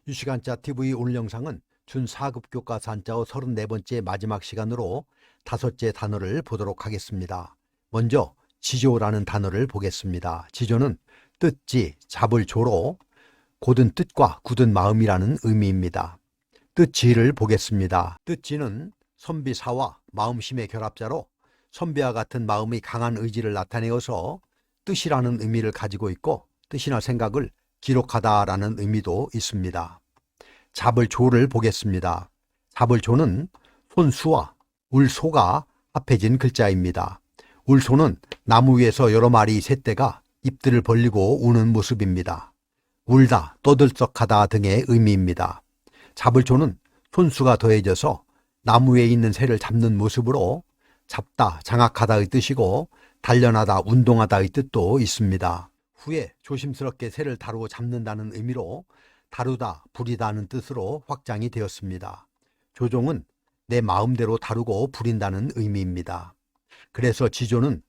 유시간자 TV 오늘 영상은 준 4급 교과서 한자어 34번째 마지막 시간으로 5째 단어를 보도록 하겠습니다. 먼저 지조라는 단어를 보겠습니다. 지조는 뜻지, 잡을 조로 곧은 뜻과 굳은 마음이라는 의미입니다. 뜻지를 보겠습니다. 뜻지는 선비사와 마음심의 결합자로 선비와 같은 마음이 강한 의지를 나타내어서 뜻이라는 의미를 가지고 있고 뜻이나 생각을 기록하다라는 의미도 있습니다. 잡을 조를 보겠습니다. 잡을 조는 손수와 울소가 합해진 글자입니다. 울소는 나무 위에서 여러 마리 새떼가 입들을 벌리고 우는 모습입니다. 울다, 떠들썩하다 등의 의미입니다. 잡을 조는 손수가 더해져서 나무 위에 있는 새를 잡는 모습으로 잡다, 장악하다의 뜻이고 단련하다, 운동하다의 뜻도 있습니다. 후에 조심스럽게 새를 다루어 잡는다는 의미로 다루다, 부리다는 뜻으로 확장이 되었습니다. 조종은 내 마음대로 다루고 부린다는 의미입니다. 그래서 지조는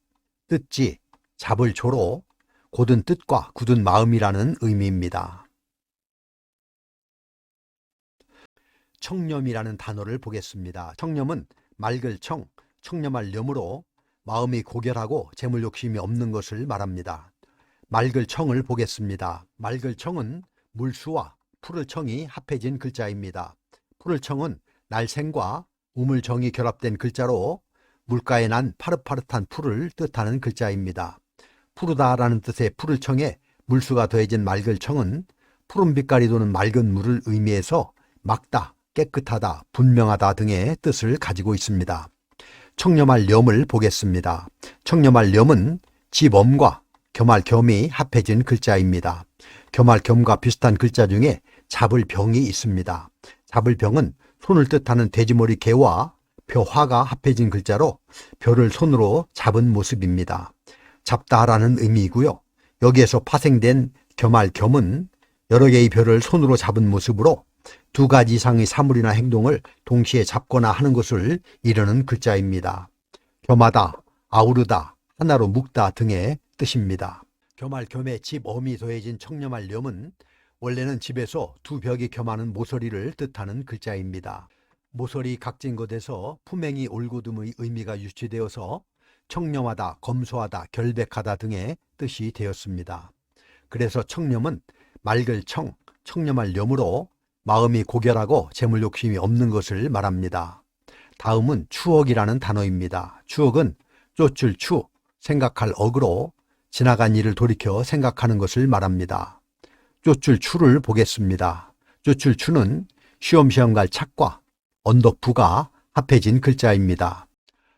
뜻지, 잡을 조로 곧은 뜻과 굳은 마음이라는 의미입니다. 청렴이라는 단어를 보겠습니다. 청렴은 맑을 청, 청렴할 렴으로 마음이 고결하고 재물 욕심이 없는 것을 말합니다. 맑을 청을 보겠습니다. 맑을 청은 물수와 푸를 청이 합해진 글자입니다. 푸를 청은 날생과 우물정이 결합된 글자로 물가에 난 파릇파릇한 풀을 뜻하는 글자입니다. 푸르다라는 뜻의 푸를 청에 물수가 더해진 맑을 청은 푸른 빛깔이 도는 맑은 물을 의미해서 맑다, 깨끗하다, 분명하다 등의 뜻을 가지고 있습니다. 청렴할 렴을 보겠습니다. 청렴할 렴은 지엄과 겸할 겸이 합해진 글자입니다. 겸할 겸과 비슷한 글자 중에 잡을 병이 있습니다. 잡을 병은 손을 뜻하는 돼지머리 개와 벼화가 합해진 글자로 벼를 손으로 잡은 모습입니다. 잡다라는 의미이고요. 여기에서 파생된 겸할 겸은 여러 개의 벼를 손으로 잡은 모습으로 두 가지 이상의 사물이나 행동을 동시에 잡거나 하는 것을 이르는 글자입니다. 겸하다, 아우르다, 하나로 묶다 등의 뜻입니다. 겸할 겸에 집엄이 더해진 청렴할 렴은 원래는 집에서 두 벽이 겸하는 모서리를 뜻하는 글자입니다. 모서리 각진 것에서 품행이 올곧음의 의미가 유치되어서 청렴하다, 검소하다, 결백하다 등의 뜻이 되었습니다. 그래서 청렴은 맑을 청, 청렴할 렴으로 마음이 고결하고 재물 욕심이 없는 것을 말합니다. 다음은 추억이라는 단어입니다. 추억은 쫓을 추, 생각할 억으로 지나간 일을 돌이켜 생각하는 것을 말합니다. 쫓을 추를 보겠습니다. 쫓을 추는 쉬엄쉬엄 갈 착과 언덕부가 합해진 글자입니다.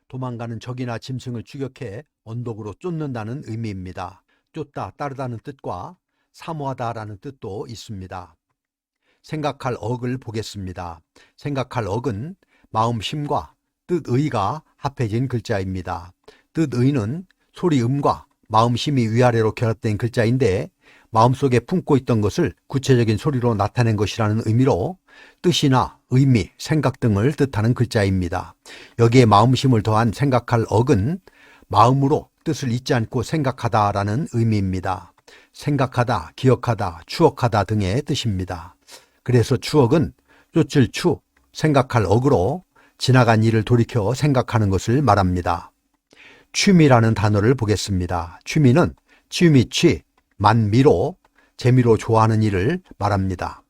도망가는 적이나 짐승을 추격해 언덕으로 쫓는다는 의미입니다. 쫓다, 따르다는 뜻과 사모하다라는 뜻도 있습니다. 생각할 억을 보겠습니다. 생각할 억은 마음심과 뜻의가 합해진 글자입니다. 뜻의는 소리음과 마음심이 위아래로 결합된 글자인데 마음속에 품고 있던 것을 구체적인 소리로 나타낸 것이라는 의미로 뜻이나 의미, 생각 등을 뜻하는 글자입니다. 여기에 마음심을 더한 생각할 억은 마음으로 뜻을 잊지 않고 생각하다라는 의미입니다. 생각하다, 기억하다, 추억하다 등의 뜻입니다. 그래서 추억은 쫓을 추, 생각할 억으로 지나간 일을 돌이켜 생각하는 것을 말합니다. 취미라는 단어를 보겠습니다. 취미는 취미취, 만미로, 재미로 좋아하는 일을 말합니다.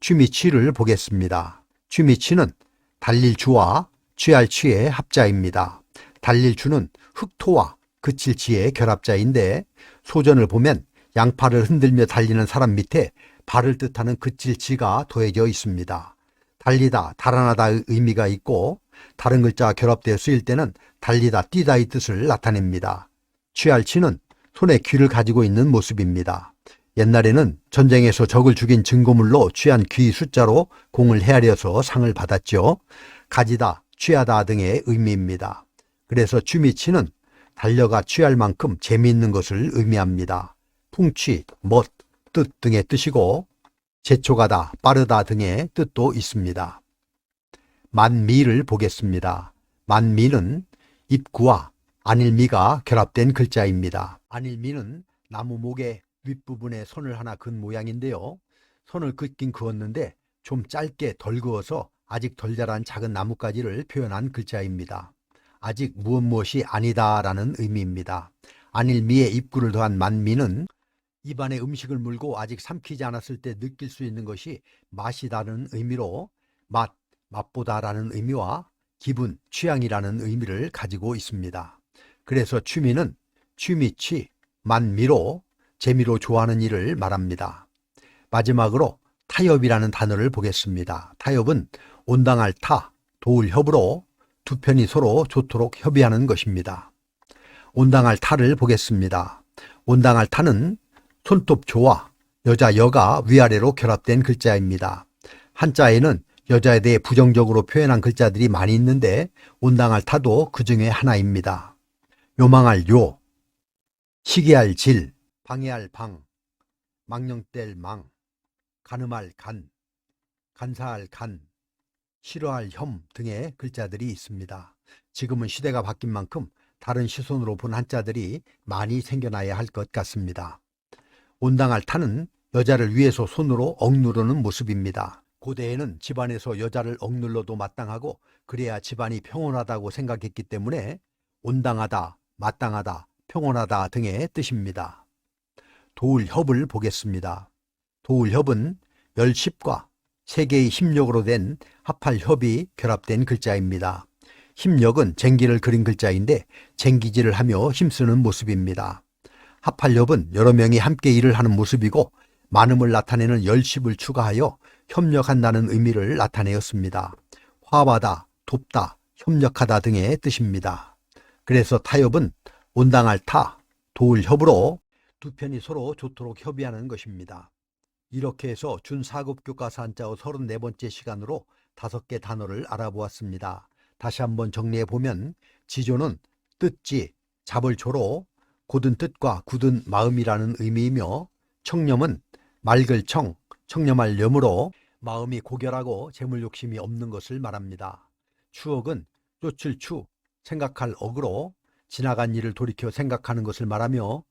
취미취를 보겠습니다. 취미취는 달릴 주와 취할 취의 합자입니다. 달릴 주는 흑토와 그칠 지의 결합자인데 소전을 보면 양팔을 흔들며 달리는 사람 밑에 발을 뜻하는 그칠 지가 더해져 있습니다. 달리다, 달아나다의 의미가 있고 다른 글자와 결합되어 쓰일 때는 달리다, 뛰다의 뜻을 나타냅니다. 취할 치는 손에 귀를 가지고 있는 모습입니다. 옛날에는 전쟁에서 적을 죽인 증거물로 취한 귀 숫자로 공을 헤아려서 상을 받았죠. 가지다, 취하다 등의 의미입니다. 그래서 취미치는 달려가 취할 만큼 재미있는 것을 의미합니다. 풍취, 멋, 뜻 등의 뜻이고 재촉하다, 빠르다 등의 뜻도 있습니다. 만미를 보겠습니다. 만미는 입구와 안일미가 결합된 글자입니다. 안일미는 나무 목의 윗부분에 선을 하나 그은 모양인데요. 손을 긋긴 그었는데 좀 짧게 덜 그어서 아직 덜 자란 작은 나뭇가지를 표현한 글자입니다. 아직 무엇이 아니다라는 의미입니다. 안일미에 입구를 더한 만미는 입안에 음식을 물고 아직 삼키지 않았을 때 느낄 수 있는 것이 맛이다는 의미로 맛보다라는 의미와 기분, 취향이라는 의미를 가지고 있습니다. 그래서 취미는 취미치, 만미로, 재미로 좋아하는 일을 말합니다. 마지막으로 타협이라는 단어를 보겠습니다. 타협은 온당할 타, 도울 협으로 두 편이 서로 좋도록 협의하는 것입니다. 온당할 타를 보겠습니다. 온당할 타는 손톱 조와 여자 여가 위아래로 결합된 글자입니다. 한자에는 여자에 대해 부정적으로 표현한 글자들이 많이 있는데 온당할 타도 그 중에 하나입니다. 요망할 요, 시기할 질, 방해할 방, 망령뗄 망, 가늠할 간, 간사할 간, 싫어할 혐 등의 글자들이 있습니다. 지금은 시대가 바뀐 만큼 다른 시선으로 본 한자들이 많이 생겨나야 할 것 같습니다. 온당할 타는 여자를 위에서 손으로 억누르는 모습입니다. 고대에는 집안에서 여자를 억눌러도 마땅하고 그래야 집안이 평온하다고 생각했기 때문에 온당하다, 마땅하다, 평온하다 등의 뜻입니다. 도울협을 보겠습니다. 도울협은 열십과 세 개의 힘력으로 된 합할협이 결합된 글자입니다. 힘력은 쟁기를 그린 글자인데 쟁기질을 하며 힘쓰는 모습입니다. 합할협은 여러 명이 함께 일을 하는 모습이고 많음을 나타내는 열십을 추가하여 협력한다는 의미를 나타내었습니다. 화하다, 돕다, 협력하다 등의 뜻입니다. 그래서 타협은 온당할 타, 도울 협으로 두 편이 서로 좋도록 협의하는 것입니다. 이렇게 해서 준4급 교과서 한자어 34번째 시간으로 5개 단어를 알아보았습니다. 다시 한번 정리해보면 지조는 뜻지, 잡을 조로 곧은 뜻과 굳은 마음이라는 의미이며 청렴은 맑을 청, 청렴할 염으로 마음이 고결하고 재물 욕심이 없는 것을 말합니다. 추억은 쫓을 추, 생각할 억으로 지나간 일을 돌이켜 생각하는 것을 말하며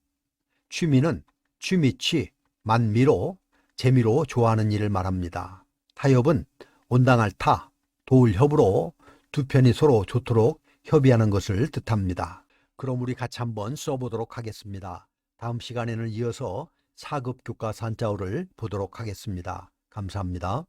취미는 취미치, 만미로 재미로 좋아하는 일을 말합니다. 타협은 온당할 타, 도울 협으로 두 편이 서로 좋도록 협의하는 것을 뜻합니다. 그럼 우리 같이 한번 써보도록 하겠습니다. 다음 시간에는 이어서 4급 교과서 한자어를 보도록 하겠습니다. 감사합니다.